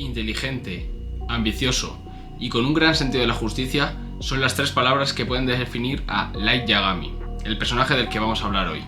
Inteligente, ambicioso y con un gran sentido de la justicia son las tres palabras que pueden definir a Light Yagami, el personaje del que vamos a hablar hoy.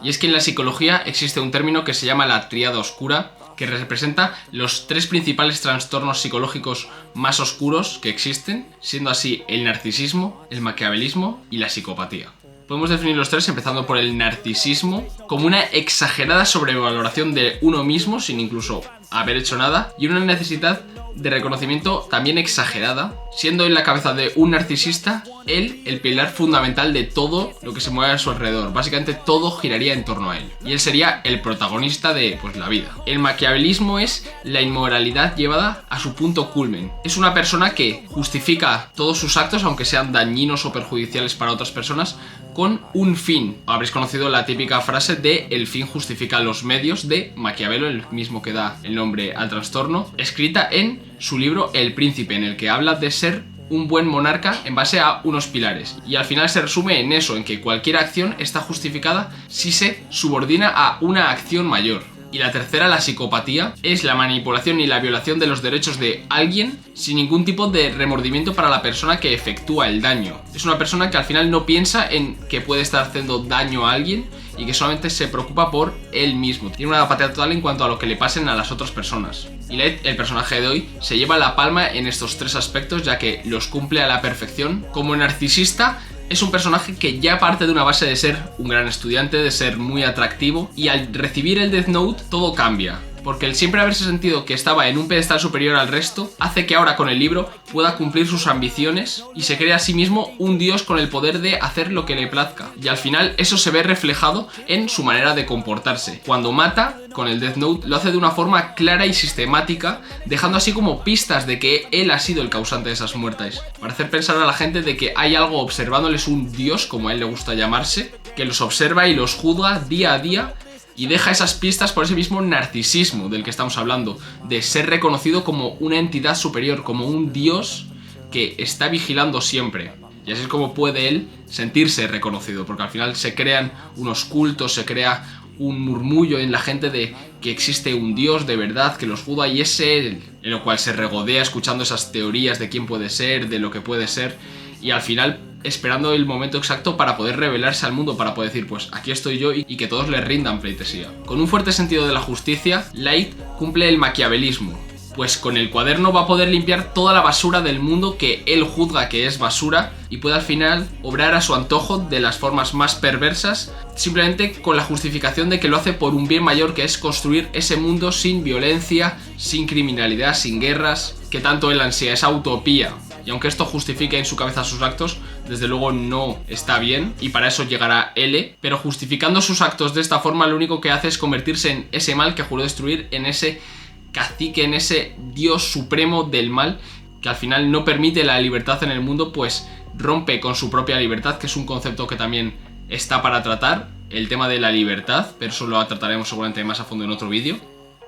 Y es que en la psicología existe un término que se llama la tríada oscura, que representa los tres principales trastornos psicológicos más oscuros que existen, siendo así el narcisismo, el maquiavelismo y la psicopatía. Podemos definir los tres empezando por el narcisismo como una exagerada sobrevaloración de uno mismo sin incluso haber hecho nada y una necesidad de reconocimiento también exagerada, siendo en la cabeza de un narcisista él el pilar fundamental de todo lo que se mueve a su alrededor. Básicamente todo giraría en torno a él y él sería el protagonista de la vida. El maquiavelismo es la inmoralidad llevada a su punto culmen. Es una persona que justifica todos sus actos, aunque sean dañinos o perjudiciales para otras personas, con un fin. Habréis conocido la típica frase de el fin justifica los medios de Maquiavelo, el mismo que da el nombre al trastorno, escrita en su libro El Príncipe, en el que habla de ser un buen monarca en base a unos pilares. Y al final se resume en eso, en que cualquier acción está justificada si se subordina a una acción mayor. Y la tercera, la psicopatía, es la manipulación y la violación de los derechos de alguien sin ningún tipo de remordimiento para la persona que efectúa el daño. Es una persona que al final no piensa en que puede estar haciendo daño a alguien y que solamente se preocupa por él mismo. Tiene una apatía total en cuanto a lo que le pasen a las otras personas. Y Light, el personaje de hoy, se lleva la palma en estos tres aspectos, ya que los cumple a la perfección. Como narcisista, es un personaje que ya parte de una base de ser un gran estudiante, de ser muy atractivo, y al recibir el Death Note todo cambia. Porque el siempre haberse sentido que estaba en un pedestal superior al resto hace que ahora con el libro pueda cumplir sus ambiciones y se crea a sí mismo un dios con el poder de hacer lo que le plazca. Y al final eso se ve reflejado en su manera de comportarse. Cuando mata con el Death Note lo hace de una forma clara y sistemática, dejando así como pistas de que él ha sido el causante de esas muertes, para hacer pensar a la gente de que hay algo observándoles, un dios, como a él le gusta llamarse, que los observa y los juzga día a día. Y deja esas pistas por ese mismo narcisismo del que estamos hablando, de ser reconocido como una entidad superior, como un dios que está vigilando siempre. Y así es como puede él sentirse reconocido, porque al final se crean unos cultos, se crea un murmullo en la gente de que existe un dios de verdad que los juzga, y es él en lo cual se regodea escuchando esas teorías de quién puede ser, de lo que puede ser, y al final esperando el momento exacto para poder revelarse al mundo, para poder decir, pues aquí estoy yo, y que todos le rindan pleitesía. Con un fuerte sentido de la justicia, Light cumple el maquiavelismo, pues con el cuaderno va a poder limpiar toda la basura del mundo que él juzga que es basura y puede al final obrar a su antojo de las formas más perversas, simplemente con la justificación de que lo hace por un bien mayor, que es construir ese mundo sin violencia, sin criminalidad, sin guerras, que tanto él ansía, esa utopía. Y aunque esto justifique en su cabeza sus actos, desde luego no está bien, y para eso llegará L, pero justificando sus actos de esta forma lo único que hace es convertirse en ese mal que juró destruir, en ese cacique, en ese dios supremo del mal, que al final no permite la libertad en el mundo, pues rompe con su propia libertad, que es un concepto que también está para tratar, el tema de la libertad, pero eso lo trataremos seguramente más a fondo en otro vídeo.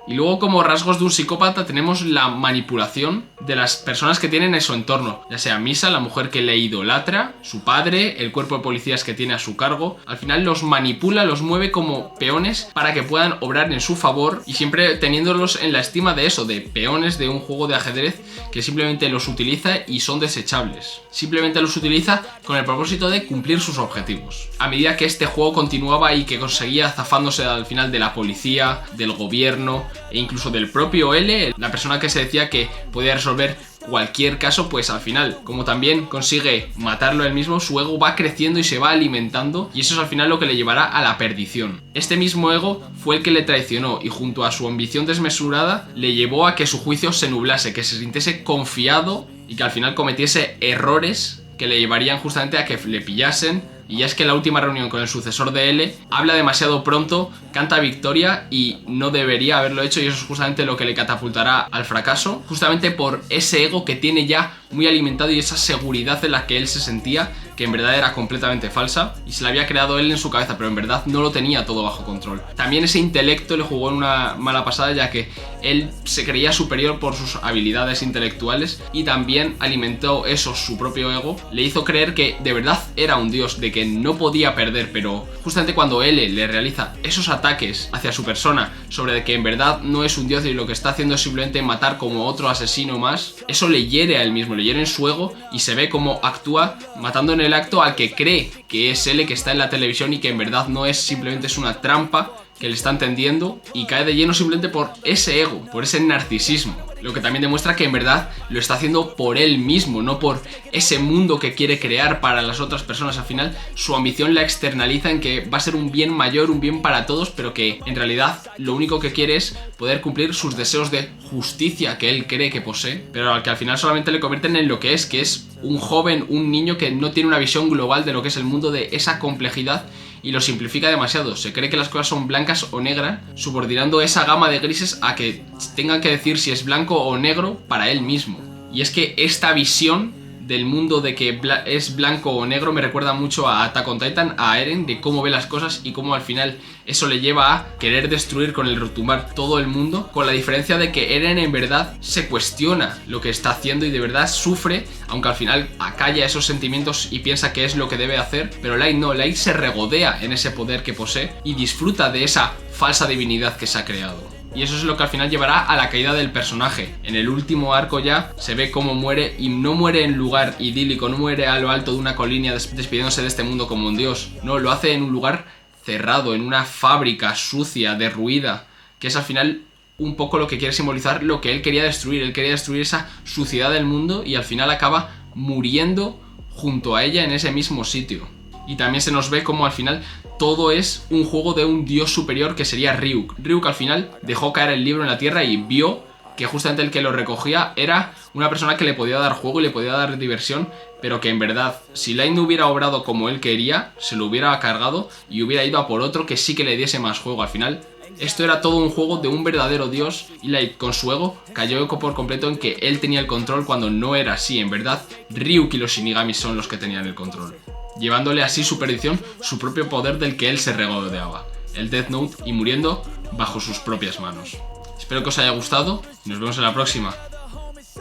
Y luego, como rasgos de un psicópata, tenemos la manipulación de las personas que tienen en su entorno, ya sea Misa, la mujer que le idolatra, su padre, el cuerpo de policías que tiene a su cargo. Al final los manipula, los mueve como peones para que puedan obrar en su favor, y siempre teniéndolos en la estima de eso, de peones de un juego de ajedrez que simplemente los utiliza y son desechables. Simplemente los utiliza con el propósito de cumplir sus objetivos. A medida que este juego continuaba y que conseguía zafándose al final de la policía, del gobierno e incluso del propio L, la persona que se decía que podía resolver cualquier caso, pues al final, como también consigue matarlo él mismo, su ego va creciendo y se va alimentando, y eso es al final lo que le llevará a la perdición. Este mismo ego fue el que le traicionó, y junto a su ambición desmesurada le llevó a que su juicio se nublase, que se sintiese confiado y que al final cometiese errores que le llevarían justamente a que le pillasen. Y ya es que en la última reunión con el sucesor de L habla demasiado pronto, canta victoria y no debería haberlo hecho, y eso es justamente lo que le catapultará al fracaso, justamente por ese ego que tiene ya muy alimentado y esa seguridad en la que él se sentía que en verdad era completamente falsa y se la había creado él en su cabeza, pero en verdad no lo tenía todo bajo control. También ese intelecto le jugó en una mala pasada, ya que él se creía superior por sus habilidades intelectuales y también alimentó eso, su propio ego, le hizo creer que de verdad era un dios, de que no podía perder, pero justamente cuando él le realiza esos ataques hacia su persona sobre de que en verdad no es un dios y lo que está haciendo es simplemente matar como otro asesino más, eso le hiere a él mismo, le hiere en su ego y se ve como actúa matando en el acto al que cree que es él, que está en la televisión y que en verdad no es, simplemente es una trampa que le están tendiendo, y cae de lleno simplemente por ese ego, por ese narcisismo. Lo que también demuestra que en verdad lo está haciendo por él mismo, no por ese mundo que quiere crear para las otras personas. Al final su ambición la externaliza en que va a ser un bien mayor, un bien para todos, pero que en realidad lo único que quiere es poder cumplir sus deseos de justicia que él cree que posee, pero al que al final solamente le convierten en lo que es un joven, un niño que no tiene una visión global de lo que es el mundo, de esa complejidad, y lo simplifica demasiado. Se cree que las cosas son blancas o negras, subordinando esa gama de grises a que tengan que decir si es blanco o negro para él mismo. Y es que esta visión del mundo de que es blanco o negro me recuerda mucho a Attack on Titan, a Eren, de cómo ve las cosas y cómo al final eso le lleva a querer destruir con el retumbar todo el mundo, con la diferencia de que Eren en verdad se cuestiona lo que está haciendo y de verdad sufre, aunque al final acalla esos sentimientos y piensa que es lo que debe hacer, pero Light no, Light se regodea en ese poder que posee y disfruta de esa falsa divinidad que se ha creado. Y eso es lo que al final llevará a la caída del personaje. En el último arco ya se ve cómo muere, y no muere en lugar idílico, no muere a lo alto de una colina despidiéndose de este mundo como un dios. No, lo hace en un lugar cerrado, en una fábrica sucia, derruida, que es al final un poco lo que quiere simbolizar lo que él quería destruir. Él quería destruir esa suciedad del mundo y al final acaba muriendo junto a ella en ese mismo sitio. Y también se nos ve como al final todo es un juego de un dios superior que sería Ryuk. Ryuk al final dejó caer el libro en la tierra y vio que justamente el que lo recogía era una persona que le podía dar juego y le podía dar diversión, pero que en verdad, si Light no hubiera obrado como él quería, se lo hubiera cargado y hubiera ido a por otro que sí que le diese más juego. Al final, esto era todo un juego de un verdadero dios, y Light con su ego cayó por completo en que él tenía el control cuando no era así. En verdad, Ryuk y los Shinigamis son los que tenían el control, llevándole así su perdición, su propio poder del que él se regodeaba, el Death Note, y muriendo bajo sus propias manos. Espero que os haya gustado y nos vemos en la próxima.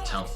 Chao.